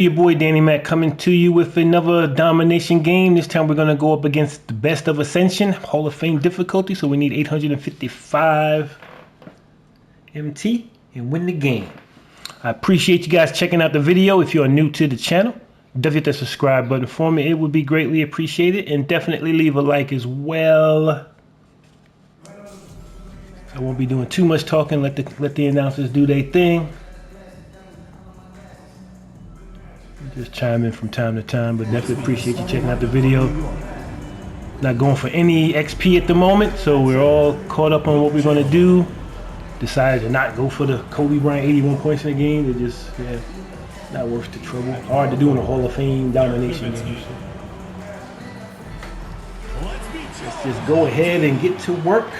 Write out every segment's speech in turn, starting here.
Your boy Danny Mac coming to you with another domination game. This time we're going to go up against the best of Ascension, Hall of Fame difficulty. So we need 855 MT and win the game. I appreciate you guys checking out the video. If you are new to the channel, definitely hit that subscribe button for me. It would be greatly appreciated, and definitely leave a like as well. I won't be doing too much talking. Let the announcers do their thing. Just chime in from time to time, but definitely appreciate you checking out the video. Not going for any XP at the moment, so we're all caught up on what we're going to do. Decided to not go for the Kobe Bryant 81 points in the game. It just, yeah, not worth the trouble. Hard to do in a Hall of Fame domination game. So. Let's just go ahead and get to work.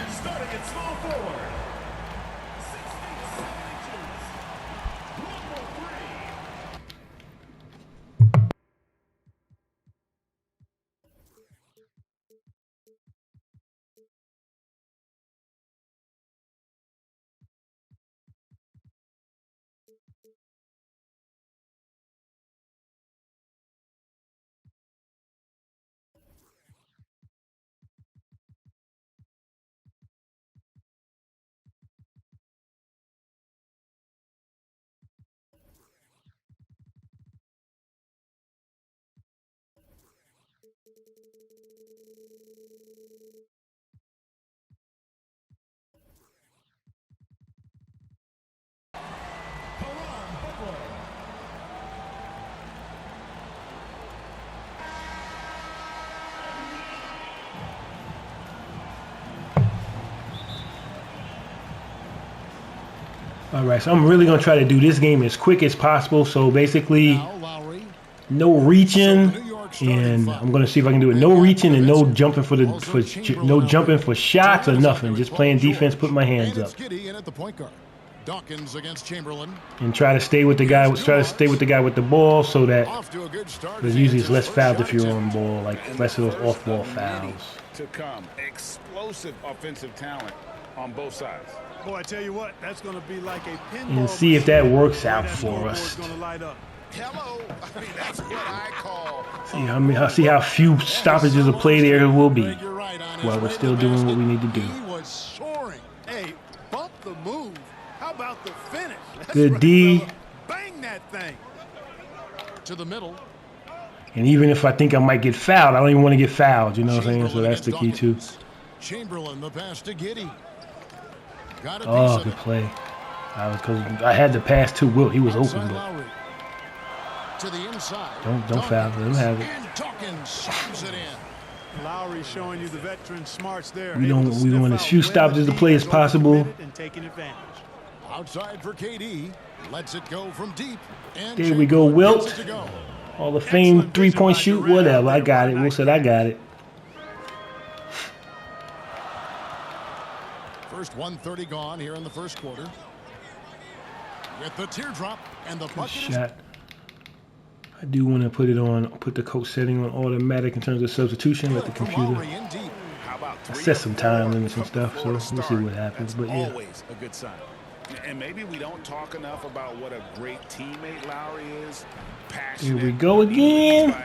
All right, so I'm really going to try to do this game as quick as possible. So basically, no reaching, and I'm going to see if I can do it. No reaching and no jumping no jumping for shots or nothing. Just playing defense, put my hands up, Dawkins against Chamberlain, and try to stay with the guy. Try to stay with the guy with the ball, so that there's usually less fouls if you're on ball, like less of those off-ball fouls. To come, explosive offensive talent on both sides. Boy, I tell you what, that's going to be like a pinball. And see if that works out for us. hello. I mean, that's what I call. See how few stoppages of play there will be while we're still doing what we need to do. He was soaring. Hey, bump the move. How about the finish? That's good right, D. fella. Bang that thing. To the middle. And even if I think I might get fouled, I don't even want to get fouled. You know what I'm saying? So that's the key too. Chamberlain, the pass to Giddy. Oh, good play. I had the pass to Wilt. He was open, but to the inside. Don't foul. Let him have it. Dawkins slams it in. Lowry showing you the veteran smarts there. We want as few stoppages to play as possible. And taking advantage. Outside for KD. Lets it go from deep. And there we go, Wilt. Hall of Fame 3-point shoot. Whatever. I got it. Will said I got it. First 1:30 gone here in the first quarter. With the teardrop and the bucket shot. I do want to put the coach setting on automatic in terms of substitution. Let the computer. I set some time limits and stuff, so we'll see what happens. But yeah. Always a good sign. And maybe we don't talk enough about what a great teammate Lowry is. Here we go again.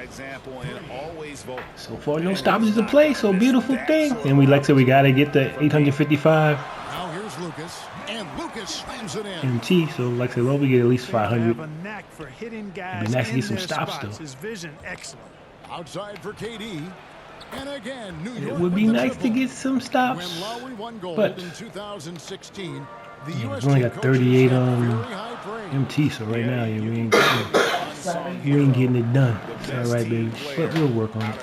So far, no stoppages to play. So beautiful thing. And we like said, we gotta get the 855. Now here's Lucas, and Lucas slams it in. MT. So like I said, well, we get at least 500. It'd be nice to get some stops though. His vision excellent. Outside for KD. And again, New York it would be nice to get some stops. When Lowry won gold but in 2016, we only got 38 on MT. So right now, yeah, you ain't getting it done. It's all right, baby. But we'll work on it.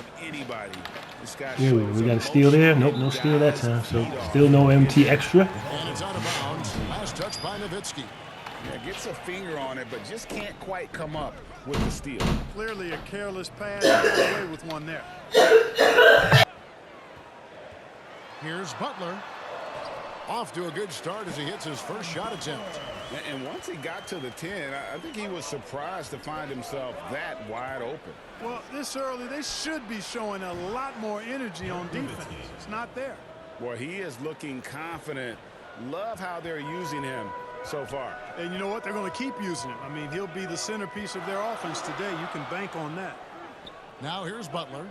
Here we go. We got a steal there. Nope, no steal that time. So still no MT extra. And it's out of bounds. Last touch by Nowitzki. Yeah, gets a finger on it, but just can't quite come up with the steal. Clearly a careless pass. Got away with one there. Here's Butler. Off to a good start as he hits his first shot attempt. And once he got to the 10, I think he was surprised to find himself that wide open. Well, this early, they should be showing a lot more energy on defense. It's not there. Well, he is looking confident. Love how they're using him so far. And you know what? They're going to keep using him. I mean, he'll be the centerpiece of their offense today. You can bank on that. Now here's Butler.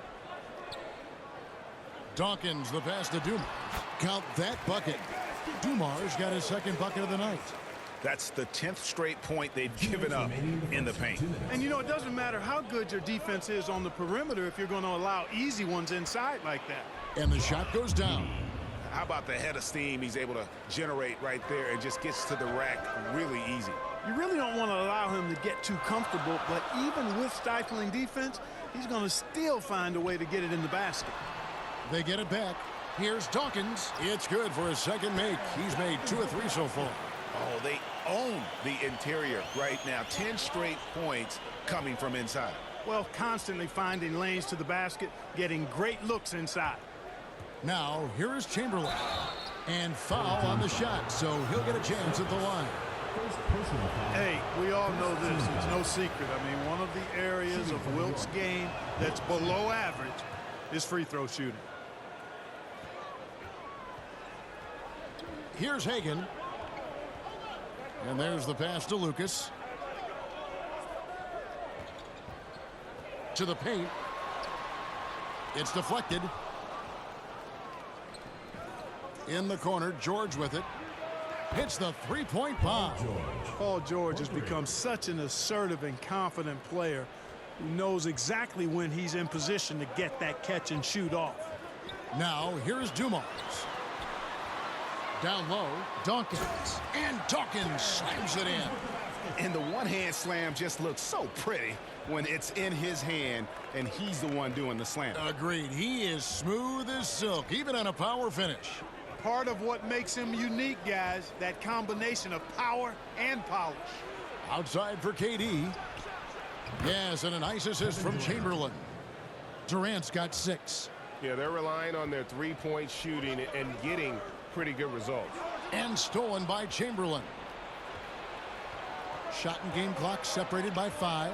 Dawkins, the pass to Dumars. Count that bucket. Dumars got his second bucket of the night. That's the 10th straight point they've given up in the paint. And you know, it doesn't matter how good your defense is on the perimeter if you're going to allow easy ones inside like that. And the shot goes down. How about the head of steam he's able to generate right there and just gets to the rack really easy. You really don't want to allow him to get too comfortable, but even with stifling defense, he's going to still find a way to get it in the basket. They get it back. Here's Dawkins. It's good for his second make. He's made 2 of 3 so far. Oh, they own the interior right now. 10 straight points coming from inside. Well, constantly finding lanes to the basket, getting great looks inside. Now, here is Chamberlain. And foul on the shot, so he'll get a chance at the line. Hey, we all know this. It's no secret. I mean, one of the areas of Wilt's game that's below average is free throw shooting. Here's Hagan. And there's the pass to Lucas. To the paint. It's deflected. In the corner, George with it. Hits the three-point bomb. Paul George has become such an assertive and confident player who knows exactly when he's in position to get that catch and shoot off. Now, here's Dumars. Down low, Dawkins. And Dawkins slams it in. And the one-hand slam just looks so pretty when it's in his hand and he's the one doing the slam. Agreed. He is smooth as silk, even on a power finish. Part of what makes him unique, guys, that combination of power and polish. Outside for KD. Yes, and a nice assist from Chamberlain. Durant's got 6. Yeah, they're relying on their three-point shooting and getting pretty good results. And stolen by Chamberlain. Shot and game clock separated by 5.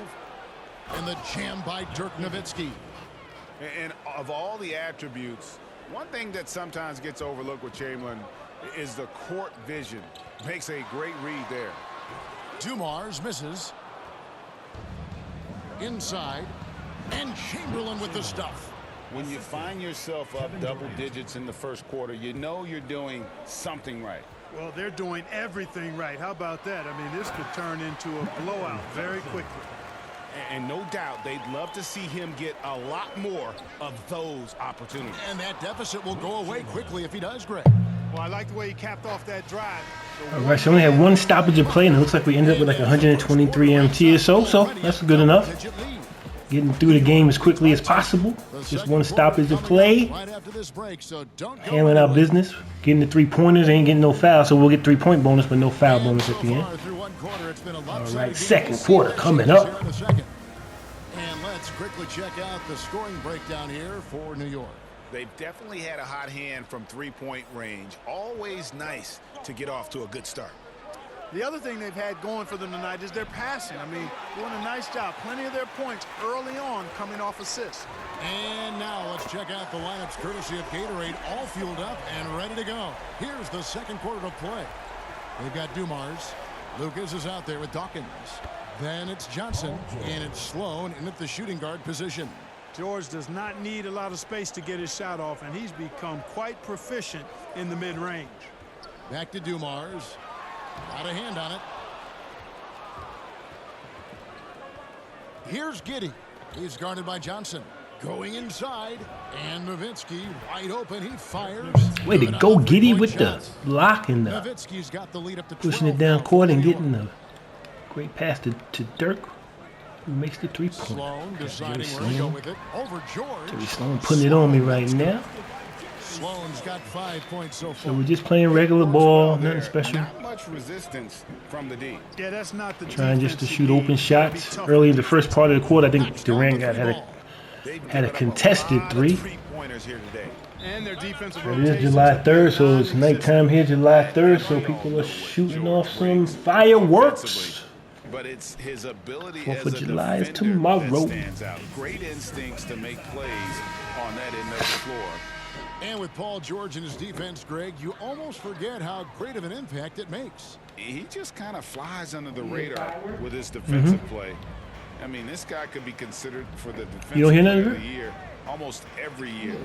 And the jam by Dirk Nowitzki. And of all the attributes, one thing that sometimes gets overlooked with Chamberlain is the court vision. Makes a great read there. Dumars misses. Inside. And Chamberlain with the stuff. When you find yourself up double digits in the first quarter, you know you're doing something right. Well, they're doing everything right. How about that? I mean, this could turn into a blowout very quickly. And no doubt they'd love to see him get a lot more of those opportunities. And that deficit will go away quickly if he does, Greg. Well, I like the way he capped off that drive. All right, so we only had one stoppage of play, and it looks like we ended up with like 123 MT or so. So that's good enough. Getting through the game as quickly as possible. Just one stoppage of play. Handling our business. Getting the 3-pointers. Ain't getting no foul, so we'll get 3-point bonus, but no foul bonus at the end. All right, second quarter coming up. And let's quickly check out the scoring breakdown here for New York. They've definitely had a hot hand from 3-point range. Always nice to get off to a good start. The other thing they've had going for them tonight is their passing. I mean, doing a nice job. Plenty of their points early on coming off assists. And now let's check out the lineups courtesy of Gatorade, all fueled up and ready to go. Here's the second quarter of play. They've got Dumars. Lucas is out there with Dawkins. Then it's Johnson, and it's Sloan in at the shooting guard position. George does not need a lot of space to get his shot off, and he's become quite proficient in the mid-range. Back to Dumars. Got a hand on it. Here's Giddey. He's guarded by Johnson. Going inside. And Nowitzki wide open. He fires. Way to go, Giddey, with the block and the Nowitzki's got the lead up to pushing it down court and getting the great pass to Dirk, who makes the 3-point. Sloan deciding where to go with it. Over George. Terry Sloan putting it on me right now. Sloan's got 5 points so far. So we're just playing regular ball, nothing special. Not much resistance from the D. Yeah, that's not the Trying just to shoot open shots. Early in the first part of the quarter, I think Durant had a contested 3. And their defensive It is July 3rd, so it's nighttime here, July 3rd, so people are shooting off some fireworks. But it's his ability 4th as of a July is defender tomorrow. that stands out. Great instincts to make plays on that end of the floor. And with Paul George and his defense, Greg, you almost forget how great of an impact it makes. he just kind of flies under the radar with his defensive play. I mean, this guy could be considered for the defensive player of the year almost every year.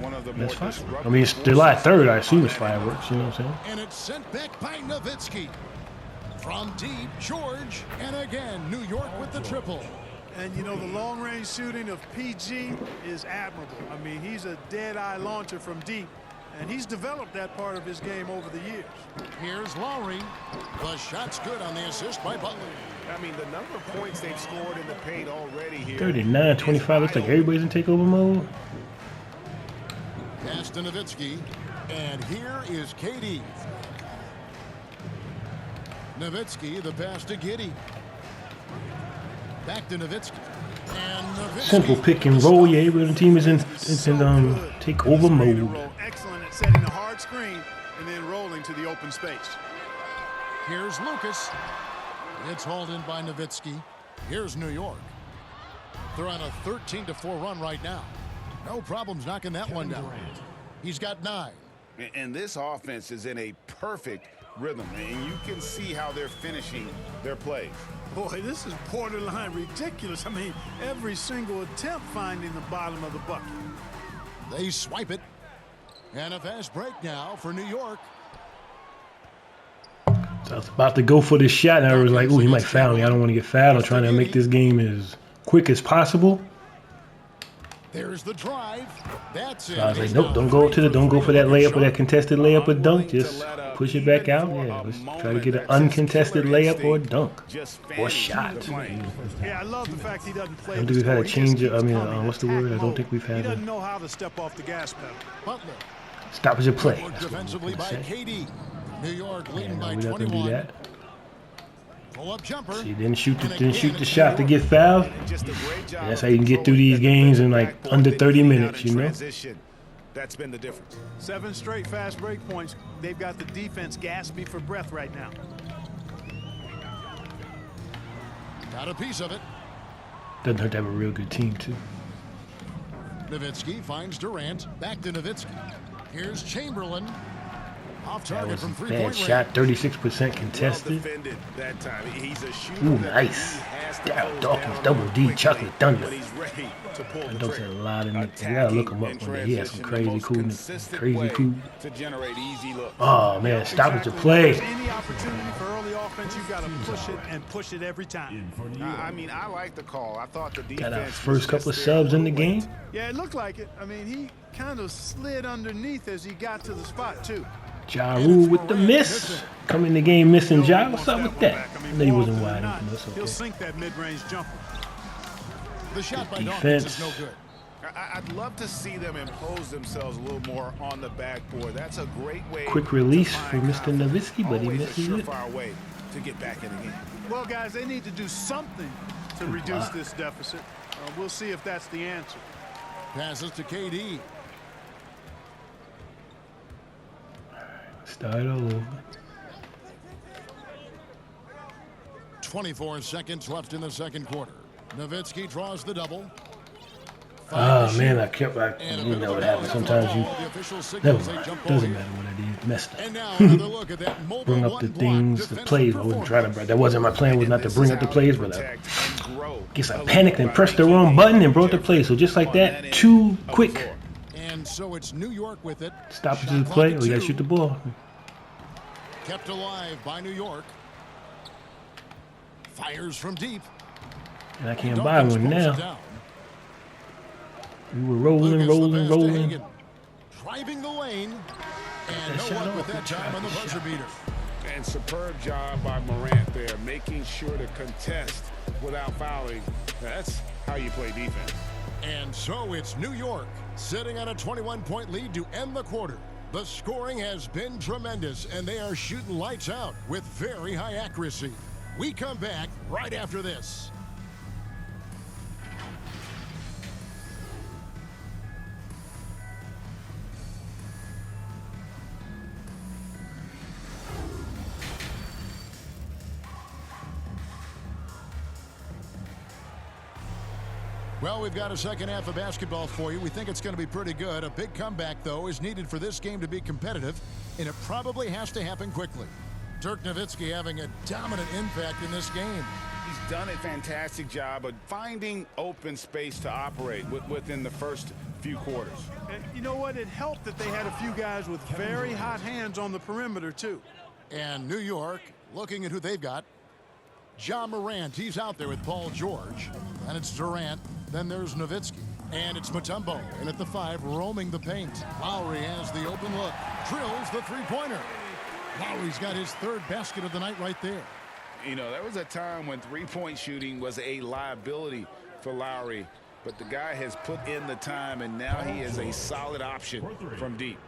One of the more disruptive. I mean, it's July 3rd. I assume it's fireworks. You know what I'm saying? And it's sent back by Nowitzki. From deep, George, and again, New York with the triple. And, you know, the long-range shooting of PG is admirable. I mean, he's a dead-eye launcher from deep, and he's developed that part of his game over the years. Here's Lowry. The shot's good on the assist by Butler. I mean, the number of points they've scored in the paint already here. 39-25. Looks like everybody's in takeover mode. Pass to Nowitzki. And here is cade. Nowitzki, the pass to Giddey. Back to Nowitzki. And Nowitzki. Simple pick and roll. Yeah, but the team is in takeover mode. Excellent at setting a hard screen and then rolling to the open space. Here's Lucas. It's hauled in by Nowitzki. Here's New York. They're on a 13-4 run right now. No problems knocking that one down. He's got 9. And this offense is in a perfect rhythm, and you can see how they're finishing their plays. Boy, this is borderline ridiculous. I mean, every single attempt finding the bottom of the bucket. They swipe it. And a fast break now for New York. So I was about to go for this shot, and I was like, "Ooh, he might foul me. I don't want to get fouled. I'm trying to make this game as quick as possible." There's the drive. That's it. So I was like, "Nope, don't go for that layup or that contested layup or dunk. Just push it back out. Yeah, let's try to get an uncontested layup or dunk or shot." Yeah, I love the fact he doesn't play. I don't think we've had a change. I mean, what's the word? I don't think we've had. He doesn't know how to step off the gas pedal. Butler. Stoppage of play. Defensively by cade. New York leading by we're not gonna do 21. that. Pull-up jumper. See, didn't shoot the shot to get fouled. And that's how you can get through these games in like under 30 minutes, you know. That's been the difference. 7 straight fast break points. They've got the defense gasping for breath right now. Got a piece of it. Doesn't hurt to have a real good team too. Nowitzki finds Durant. Back to Nowitzki. Here's Chamberlain. Off That target was from a three-point bad range. shot, 36% contested. Well defended that time. He's a shooter. Ooh, nice. Darryl Dawkins, double D, chocolate thunder. When he's ready to pull That the dunks a trigger. lot in it. You gotta look him up one day. He has some crazy cool. To generate easy looks. Oh man, stoppage of play. Any opportunity for early offense, you've got to push it and push it every time. I mean, I like the call. I thought the defense Got our was first couple of just there a subs in the little late. game. Yeah, it looked like it. I mean, he kind of slid underneath as he got to the spot, too. Ja Rule with the miss. Come in the game missing Ja. What's up with that? I know he wasn't wide open. That's He'll okay. sink that mid-range jumper. The shot by Defense. Dawkins is no good. I'd love to see them impose themselves a little more on the backboard. That's a great way. Quick release to for find Mr. Nowitzki, but he always a misses it. surefire way to get back in the game. Well, guys, they need to do something to reduce this deficit. We'll see if that's the answer. Passes to cade. Start all over. 24 seconds left in the second quarter. Nowitzki draws the double. Oh man, you know what happens. Sometimes you never mind. Doesn't matter what I did. Messed And up. now another look at that mobile Bring up the one-block things, the plays. I wasn't trying to. That wasn't my plan. Was not to bring up the plays, but I guess I panicked and pressed the wrong button and brought the play. So just like that, too quick. And so it's New York with it. Stoppage Shot of the clock play. at We gotta 2. shoot the ball. Kept alive by New York. Fires from deep. And I can't buy Dawkins one pulls it now. down. We were rolling, Lucas, rolling, the pass to rolling. Hagan. Driving the lane. And That no shot luck off. with that Good time on the shot. buzzer beater. And superb job by Morant there, making sure to contest without fouling. That's how you play defense. And so it's New York sitting on a 21-point lead to end the quarter. The scoring has been tremendous, and they are shooting lights out with very high accuracy. We come back right after this. Well, we've got a second half of basketball for you. We think it's going to be pretty good. A big comeback, though, is needed for this game to be competitive, and it probably has to happen quickly. Dirk Nowitzki having a dominant impact in this game. He's done a fantastic job of finding open space to operate within the first few quarters. And you know what? It helped that they had a few guys with very hot hands on the perimeter, too. And New York, looking at who they've got. Ja Morant, he's out there with Paul George. And it's Durant. Then there's Nowitzki. And it's Mutombo. And at the 5, roaming the paint. Lowry has the open look. Drills the three-pointer. Lowry's got his 3rd basket of the night right there. You know, there was a time when three-point shooting was a liability for Lowry. But the guy has put in the time, and now he is a solid option from deep.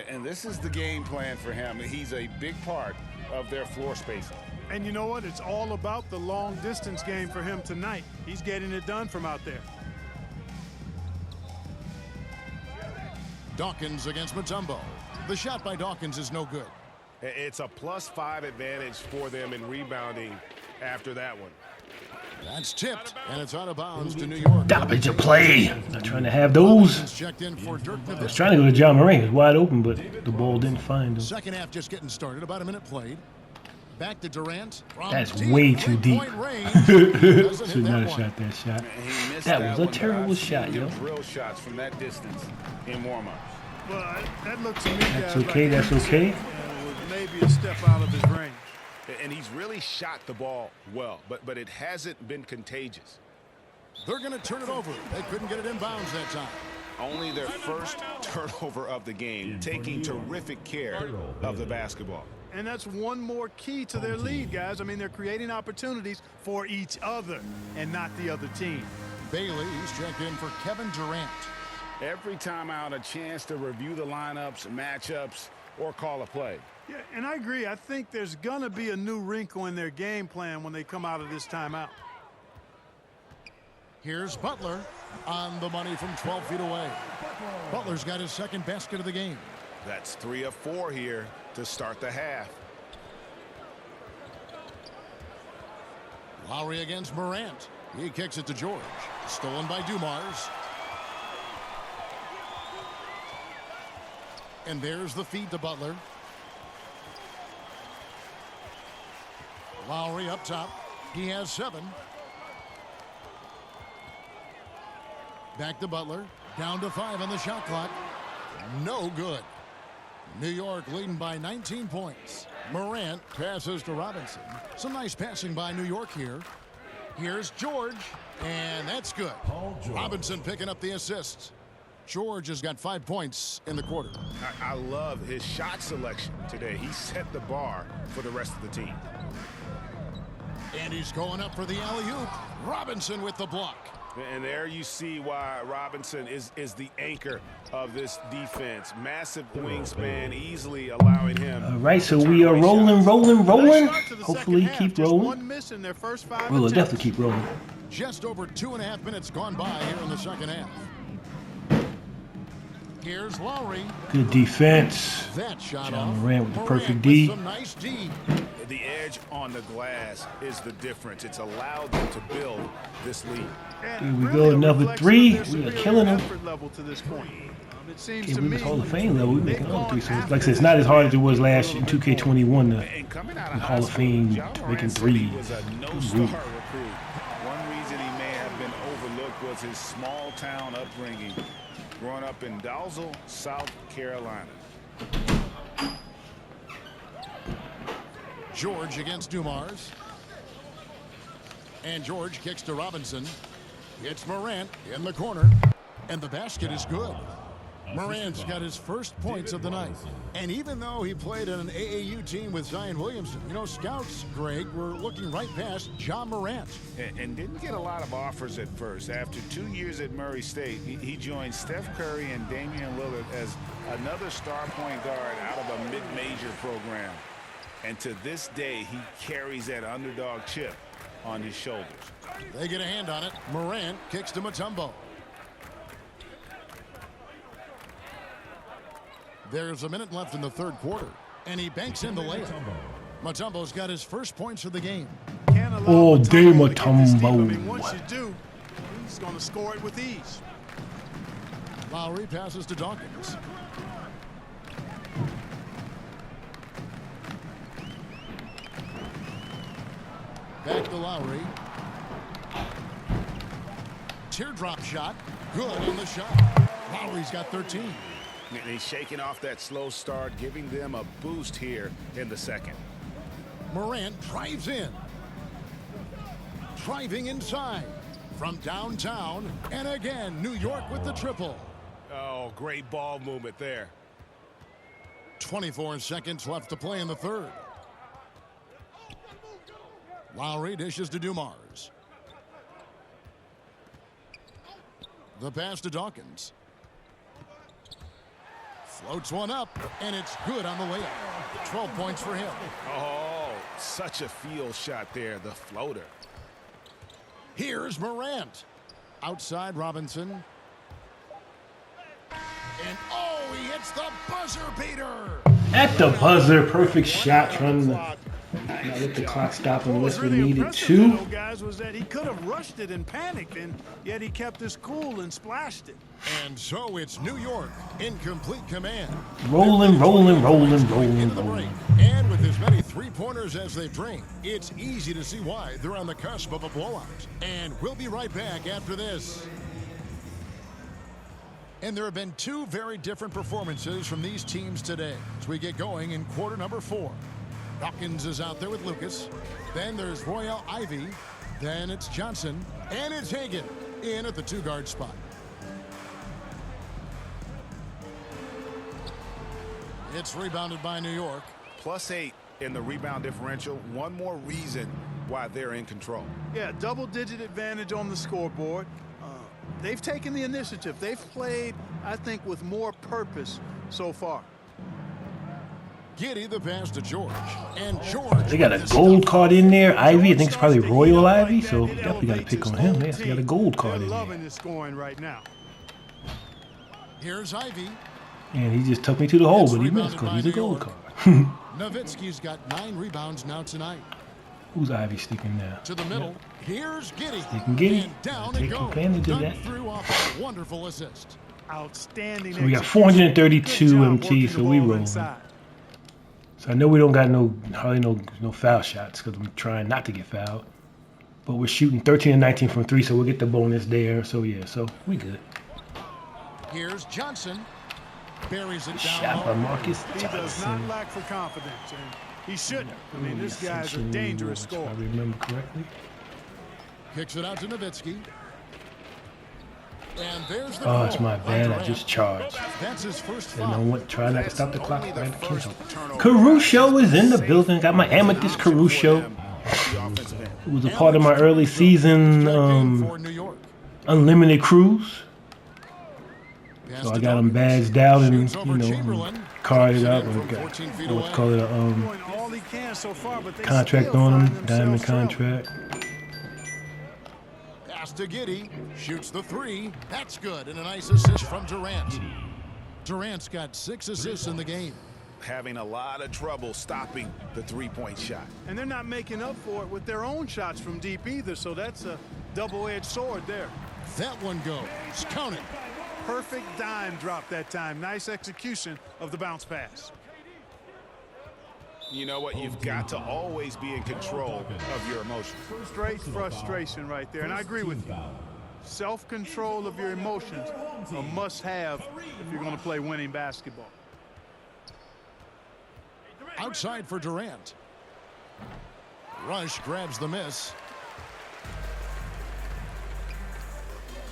And this is the game plan for him. He's a big part of their floor spacing. And you know what? It's all about the long-distance game for him tonight. He's getting it done from out there. Dawkins against Mutombo. The shot by Dawkins is no good. It's a +5 advantage for them in rebounding after that one. That's tipped, and it's out of bounds to New York. Stoppage of play. Not trying to have those. Checked in for Dirk I was trying to go to Ja Morant. He was wide open, but the ball didn't find him. Second half just getting started. About a minute played. Back to Durant. That's way too deep. Should not have shot that shot. That was a terrible shot, yo. Drill shots from that distance in warm-ups. Well, that looks to me, That's guys, okay. like That's okay. maybe a step out of his range. And he's really shot the ball well, but it hasn't been contagious. They're going to turn it over. They couldn't get it in bounds that time. Only their first turnover of the game, taking terrific care of the basketball. And that's one more key to their lead, guys. I mean, they're creating opportunities for each other and not the other team. Bailey, he's checked in for Kevin Durant. Every time out, a chance to review the lineups, matchups, or call a play. Yeah, and I agree. I think there's going to be a new wrinkle in their game plan when they come out of this timeout. Here's Butler on the money from 12 feet away. Butler's got his 2nd basket of the game. That's 3 of 4 here to start the half. Lowry against Morant. He kicks it to George. Stolen by Dumars. And there's the feed to Butler. Lowry up top. He has 7. Back to Butler. Down to 5 on the shot clock. No good. New York leading by 19 points. Morant passes to Robinson. Some nice passing by New York here. Here's George. And that's good. Robinson picking up the assists. George has got 5 points in the quarter. I love his shot selection today. He set the bar for the rest of the team. And he's going up for the alley-oop. Robinson with the block. And there you see why Robinson is the anchor of this defense. Massive wingspan, easily allowing him. All right, so we are rolling. Hopefully keep rolling. We'll definitely keep rolling. Just over 2.5 minutes gone by here in the second half. Here's Lowry. Good defense. That shot Ja off. Morant with the perfect D. Some nice D. The edge on the glass is the difference. It's allowed them to build this lead. Here we go, another 3. We are killing them. It seems Yeah, to we me was Hall of Fame level. We making another 3. So like I said, it's not as hard as it was last in 2K21 to Hall of Fame making 3s. Was a no-star recruit. One reason he may have been overlooked was his small-town upbringing, growing up in Dalzell, South Carolina. George against Dumars. And George kicks to Robinson. It's Morant in the corner. And the basket is good. Morant's got his first points of the night. And even though he played on an AAU team with Zion Williamson, you know, scouts, Greg, were looking right past Ja Morant. And didn't get a lot of offers at first. After 2 years at Murray State, he joined Steph Curry and Damian Lillard as another star point guard out of a mid-major program. And to this day, he carries that underdog chip on his shoulders. They get a hand on it. Morant kicks to Mutombo. There's a minute left in the third quarter, and he banks in the layup. Mutombo's got his first points of the game. All day, Mutombo. Once you do, he's going to score it with ease. Lowry passes to Dawkins. Back to Lowry. Teardrop shot. Good on the shot. Lowry's got 13. And he's shaking off that slow start, giving them a boost here in the second. Morant drives in. Driving inside. From downtown. And again, New York with the triple. Oh, great ball movement there. 24 seconds left to play in the third. Lowry dishes to Dumars. The pass to Dawkins. Floats one up, and it's good on the layup. 12 points for him. Oh, such a field shot there, the floater. Here's Morant. Outside Robinson. And oh, he hits the buzzer beater. At the buzzer, perfect shot. Trying to not let the clock stop unless we needed to. Guys, was that he could have rushed it and panicked, and yet he kept his cool and splashed it. And so it's New York in complete command. Rolling, rolling, rolling, rolling, Into the break. rolling. And with as many three-pointers as they've drained, it's easy to see why they're on the cusp of a blowout. And we'll be right back after this. And there have been two very different performances from these teams today as we get going in quarter number 4. Dawkins is out there with Lucas. Then there's Royale Ivy. Then it's Johnson. And it's Hagan in at the 2-guard spot. It's rebounded by New York. +8 in the rebound differential. One more reason why they're in control. Yeah, double-digit advantage on the scoreboard. They've taken the initiative. They've played, I think, with more purpose so far. Giddey the pass to George. And George. They got a gold card in there. Ivy, I think it's probably Royal Ivy, so definitely got to pick on him. They got a gold card in there. Loving his scoring right now. Here's Ivy. And he just took me to the hole, but he missed because he's a gold card. Nowitzki's got 9 rebounds now tonight. Who's Ivy sticking now? To the middle. Here's Giddey. He can get it. And down Take it goes. advantage of that. Through off a wonderful assist. Outstanding. So we got 432 MT, so we rolling. So I know we don't got hardly no foul shots because I'm trying not to get fouled. But we're shooting 13 and 19 from 3, so we'll get the bonus there. So yeah, so we good. Here's Johnson. Buries it down. Shot by Marcus He does not Johnson. lack for confidence, and he shouldn't. I mean, this guy's a dangerous If scorer. I remember correctly. Kicks it out to Nowitzki. And there's the Oh, it's goal my by bad. I Durant. just charged. That's his first And I foul. want try not to stop the clock. Only the Right, first cancel. turnover. Caruso is in the building. Got my amethyst Caruso. It was a part of my early season For New York. unlimited cruise. Pass So I to got him Dawkins. badged out and Shoots over Chamberlain. carded up From and got 14 feet what's away. called a Doing all he can so far, but they contract still on him, find diamond themselves trouble. contract. Pass to Giddey. Shoots the 3. That's good. And a nice assist from Durant. Durant's got 6 assists in the game. Having a lot of trouble stopping the three-point shot. And they're not making up for it with their own shots from deep either, so that's a double-edged sword there. That one goes. Count it. Perfect dime drop that time. Nice execution of the bounce pass. You know what? You've got to always be in control of your emotions. Straight frustration right there, and I agree with you. Self-control of your emotions, a must-have if you're going to play winning basketball. Outside for Durant. Rush grabs the miss.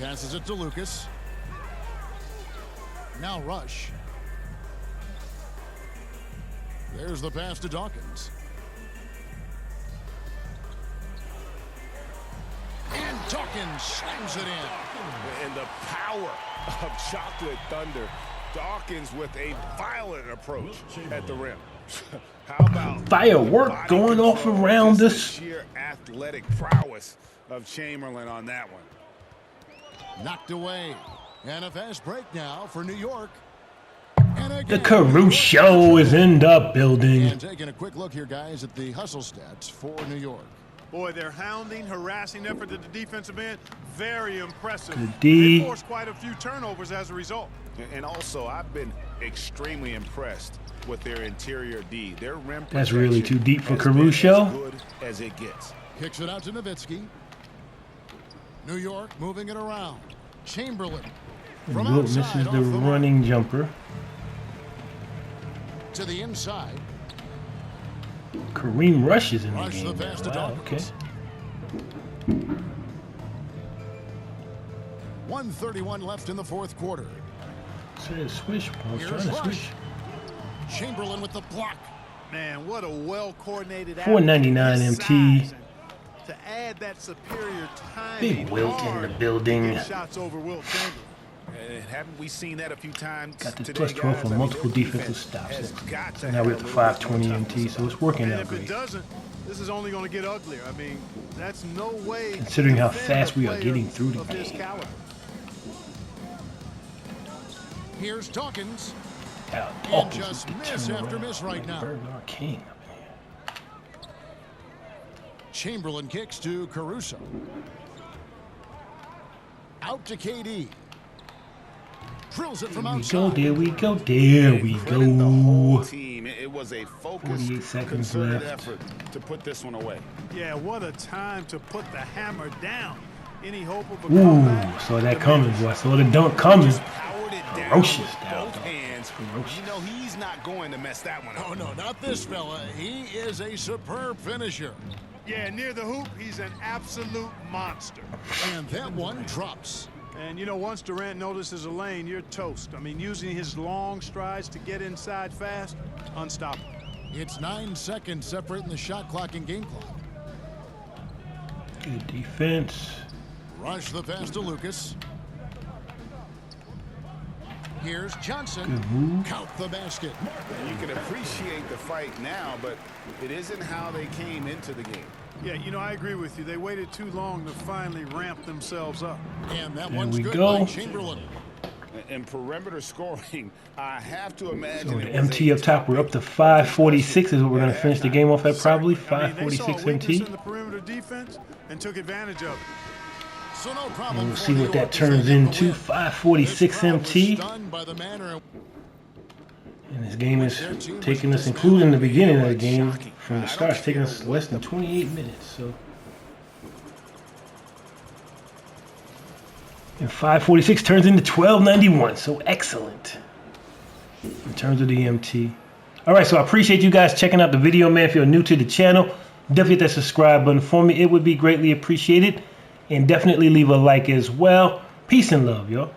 Passes it to Lucas. Now Rush. There's the pass to Dawkins. And Dawkins slams it in. And the power of Chocolate Thunder. Dawkins with a violent approach at the rim. How about Firework body going control, off around just us. the sheer athletic prowess of Chamberlain on that one. Knocked away. And a fast break now for New York. And The again, Caruso is in the building. And taking a quick look here, guys, at the hustle stats for New York. Boy, their hounding, harassing effort at the defensive end, very impressive. Good D. They forced quite a few turnovers as a result. And also, I've been extremely impressed with their interior D. Their rim That's really protection too deep for has been Caruso. as good as it gets. Kicks it out to Nowitzki. New York moving it around. Chamberlain. From Wilt misses outside the off the mark. running jumper. To the inside. Kareem Rush is in the Rush game. the pass to Wow, okay. Dawkins. 1:31 left in the fourth quarter. Says swish. I was Here's trying to Rush. switch. Chamberlain with the block. Man, what a well-coordinated $4.99 MT. To add that superior timing. Big Wilt in the building. Get shots over Wilt Chamberlain. And haven't we seen that a few times? Got the today, plus 12 guys? for I mean, multiple their defensive defense stops. has got to Now we're have at the a little 520 more MT, toughness so it's working And out if great. it doesn't, this is only going to get uglier. I mean, that's no way. Considering how to defend fast a we are player getting through the of his game. caliber. Here's Dawkins. Now, And Dawkins just with the miss after turnaround. miss right now. Burger King. Chamberlain kicks to Caruso. Out to KD. Drills it from There we outside. go, there we go, there we Credit the whole go. team. It was a 48 focused, seconds concerted left. effort to put this one away. Yeah, what a time to put the hammer down. Any hope of a Ooh, comeback? saw that coming, boy. Saw the dunk coming. Powered it down Ferocious with down, both dog. hands. Ferocious. You know he's not going to mess that one up. Oh, no, not this fella. He is a superb finisher. Yeah, near the hoop, he's an absolute monster. And that one drops. And, you know, once Durant notices a lane, you're toast. I mean, using his long strides to get inside fast, unstoppable. It's 9 seconds separating the shot clock and game clock. Good defense. Rush the pass to Lucas. Here's Johnson. Good move. Count the basket. You can appreciate the fight now, but it isn't how they came into the game. Yeah, you know, I agree with you. They waited too long to finally ramp themselves up. And that There one's we good go. by Chamberlain. In perimeter scoring, I have to imagine. So it the was MT a up top, we're up to 546 is what we're going to finish the game off at, probably. I mean, they saw a 546 weakness MT. in the perimeter defense and took advantage of it. So no problem. And we'll for see New what that York as they turns get the into. win. 546 This crowd was MT. stunned by the manner And this game is taking us, including the beginning of the game, from the start, it's taking us less than 28 minutes. So, and 546 turns into 1291. So excellent in terms of the MT. All right, so I appreciate you guys checking out the video, man. If you're new to the channel, definitely hit that subscribe button for me. It would be greatly appreciated. And definitely leave a like as well. Peace and love, y'all.